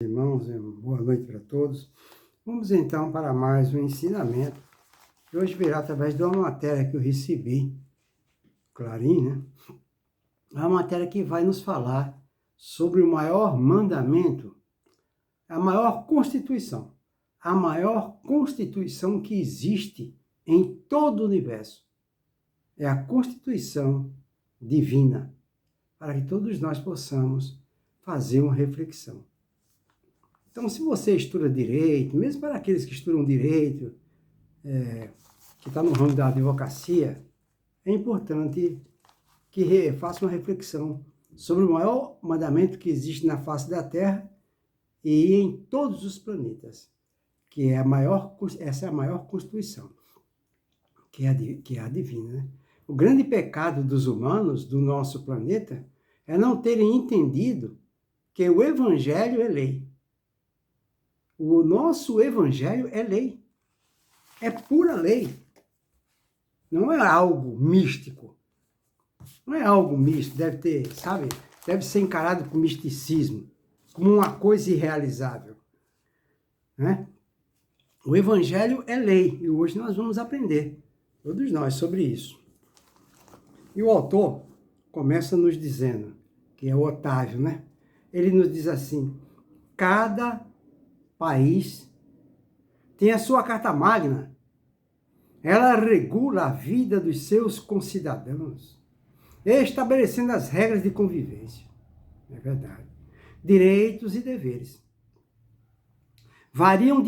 Irmãos, boa noite para todos. Vamos então para mais um ensinamento, que hoje virá através de uma matéria que eu recebi, Clarim, né? É uma matéria que vai nos falar sobre o maior mandamento, a maior constituição que existe em todo o universo. É a Constituição Divina, para que todos nós possamos fazer uma reflexão. Então, se você estuda direito, mesmo para aqueles que estudam direito, que está no ramo da advocacia, é importante que faça uma reflexão sobre o maior mandamento que existe na face da Terra e em todos os planetas, que é essa é a maior Constituição, que é a divina, né? O grande pecado dos humanos do nosso planeta é não terem entendido que o Evangelho é lei. O nosso Evangelho é lei. É pura lei. Não é algo místico. Não é algo místico. Deve ser encarado com misticismo, como uma coisa irrealizável, né? O Evangelho é lei. E hoje nós vamos aprender, todos nós, sobre isso. E o autor começa nos dizendo, que é o Otávio, né? Ele nos diz assim: cada país tem a sua Carta Magna. Ela regula a vida dos seus concidadãos, estabelecendo as regras de convivência. É verdade. Direitos e deveres. Variam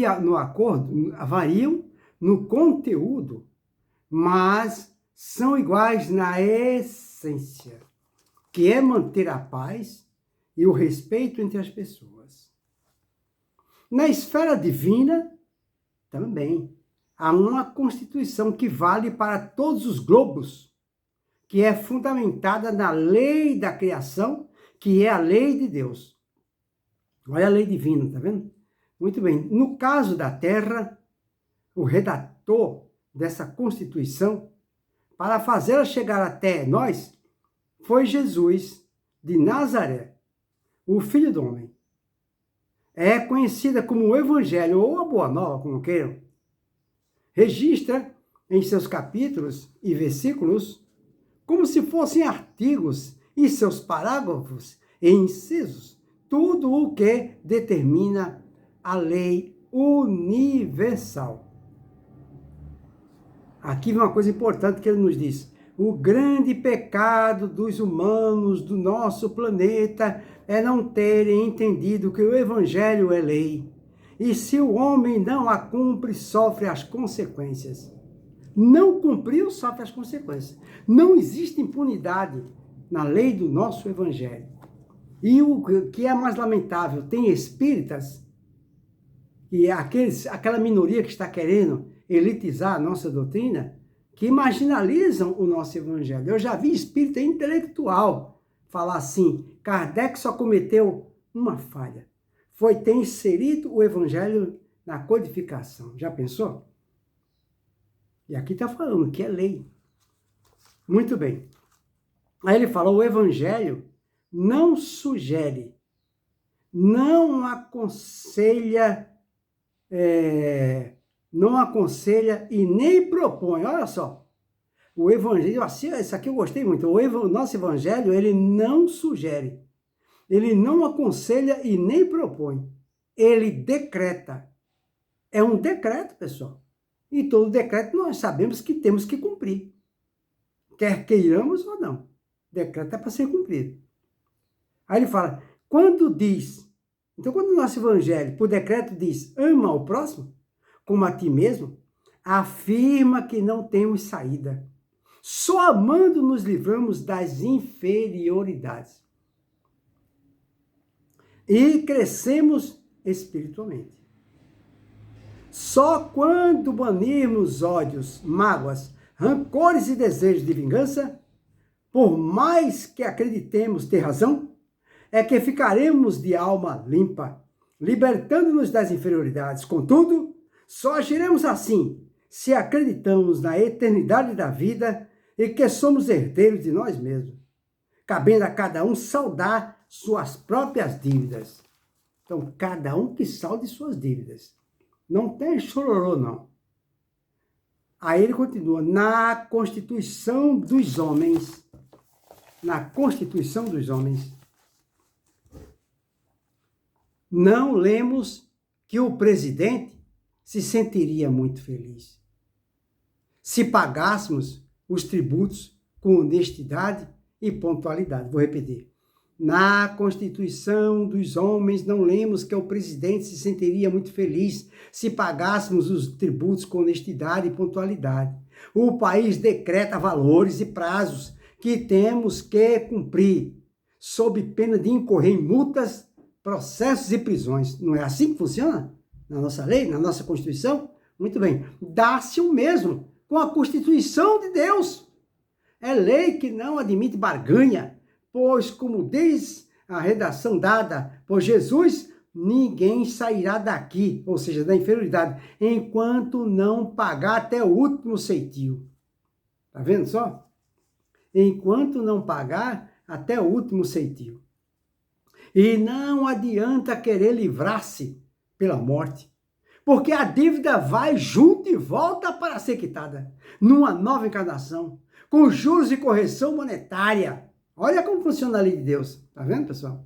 no conteúdo, mas são iguais na essência, que é manter a paz e o respeito entre as pessoas. Na esfera divina, também, há uma Constituição que vale para todos os globos, que é fundamentada na lei da criação, que é a lei de Deus. Olha a lei divina, tá vendo? Muito bem. No caso da Terra, o redator dessa Constituição, para fazê-la chegar até nós, foi Jesus de Nazaré, o Filho do Homem. É conhecida como o Evangelho, ou a Boa Nova, como queiram. Registra em seus capítulos e versículos, como se fossem artigos, e seus parágrafos e incisos, tudo o que determina a lei universal. Aqui vem uma coisa importante que ele nos diz: o grande pecado dos humanos do nosso planeta é não terem entendido que o Evangelho é lei. E se o homem não a cumpre, sofre as consequências. Não cumpriu, sofre as consequências. Não existe impunidade na lei do nosso Evangelho. E o que é mais lamentável, tem espíritas, e aquela minoria que está querendo elitizar a nossa doutrina, que marginalizam o nosso Evangelho. Eu já vi espírita intelectual falar assim: Kardec só cometeu uma falha, foi ter inserido o Evangelho na codificação. Já pensou? E aqui está falando que é lei. Muito bem. Aí ele fala: o Evangelho não sugere, não aconselha, e nem propõe. Olha só, o Evangelho, isso aqui eu gostei muito, o nosso Evangelho, ele não sugere, ele não aconselha e nem propõe, ele decreta. É um decreto, pessoal, e todo decreto nós sabemos que temos que cumprir, quer queiramos ou não, decreto é para ser cumprido. Aí ele fala, quando o nosso Evangelho, por decreto, diz, ama ao próximo, como a ti mesmo, afirma que não temos saída. Só amando nos livramos das inferioridades. E crescemos espiritualmente. Só quando banirmos ódios, mágoas, rancores e desejos de vingança, por mais que acreditemos ter razão, é que ficaremos de alma limpa, libertando-nos das inferioridades. Contudo, só agiremos assim se acreditamos na eternidade da vida e que somos herdeiros de nós mesmos, cabendo a cada um saldar suas próprias dívidas. Então, cada um que salde suas dívidas. Não tem chororô, não. Aí ele continua, na Constituição dos homens, não lemos que o presidente se sentiria muito feliz se pagássemos os tributos com honestidade e pontualidade. Vou repetir. Na Constituição dos homens, não lemos que o presidente se sentiria muito feliz se pagássemos os tributos com honestidade e pontualidade. O país decreta valores e prazos que temos que cumprir, sob pena de incorrer em multas, processos e prisões. Não é assim que funciona? Na nossa lei, na nossa Constituição? Muito bem. Dá-se o mesmo com a Constituição de Deus. É lei que não admite barganha, pois, como diz a redação dada por Jesus, ninguém sairá daqui, ou seja, da inferioridade, enquanto não pagar até o último ceitil. Tá vendo só? Enquanto não pagar até o último ceitil. E não adianta querer livrar-se pela morte, porque a dívida vai junto e volta para ser quitada, numa nova encarnação, com juros e correção monetária. Olha como funciona a lei de Deus. Tá vendo, pessoal?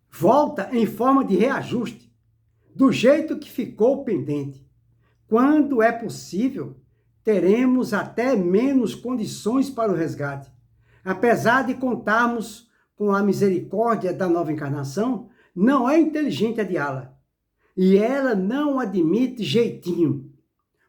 Volta em forma de reajuste, do jeito que ficou pendente. Quando é possível, teremos até menos condições para o resgate. Apesar de contarmos com a misericórdia da nova encarnação, não é inteligente adiá-la. E ela não admite jeitinho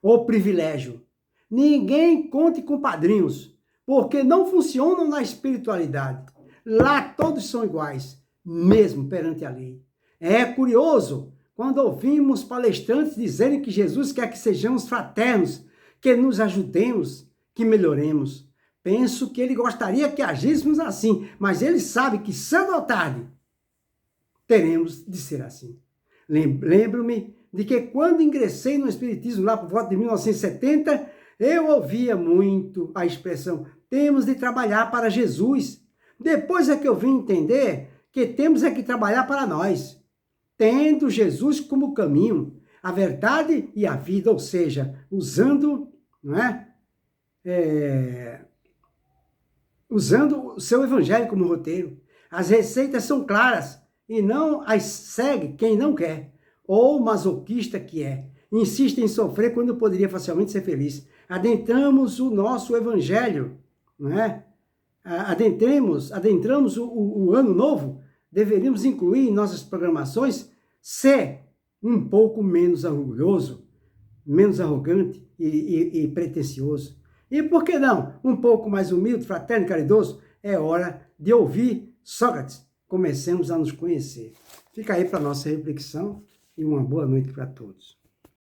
ou privilégio. Ninguém conte com padrinhos, porque não funcionam na espiritualidade. Lá todos são iguais, mesmo perante a lei. É curioso quando ouvimos palestrantes dizerem que Jesus quer que sejamos fraternos, que nos ajudemos, que melhoremos. Penso que ele gostaria que agíssemos assim, mas ele sabe que cedo ou tarde teremos de ser assim. Lembro-me de que quando ingressei no Espiritismo lá por volta de 1970, eu ouvia muito a expressão, temos de trabalhar para Jesus. Depois é que eu vim entender que temos é que trabalhar para nós, tendo Jesus como caminho, a verdade e a vida, ou seja, usando, não é? Usando o seu evangelho como roteiro. As receitas são claras e não as segue quem não quer, ou masoquista que é. Insiste em sofrer quando poderia facilmente ser feliz. Adentramos o nosso evangelho, não é? Adentramos o ano novo, deveríamos incluir em nossas programações ser um pouco menos orgulhoso, menos arrogante e pretensioso. E por que não? Um pouco mais humilde, fraterno e caridoso? É hora de ouvir Sócrates. Comecemos a nos conhecer. Fica aí para a nossa reflexão e uma boa noite para todos.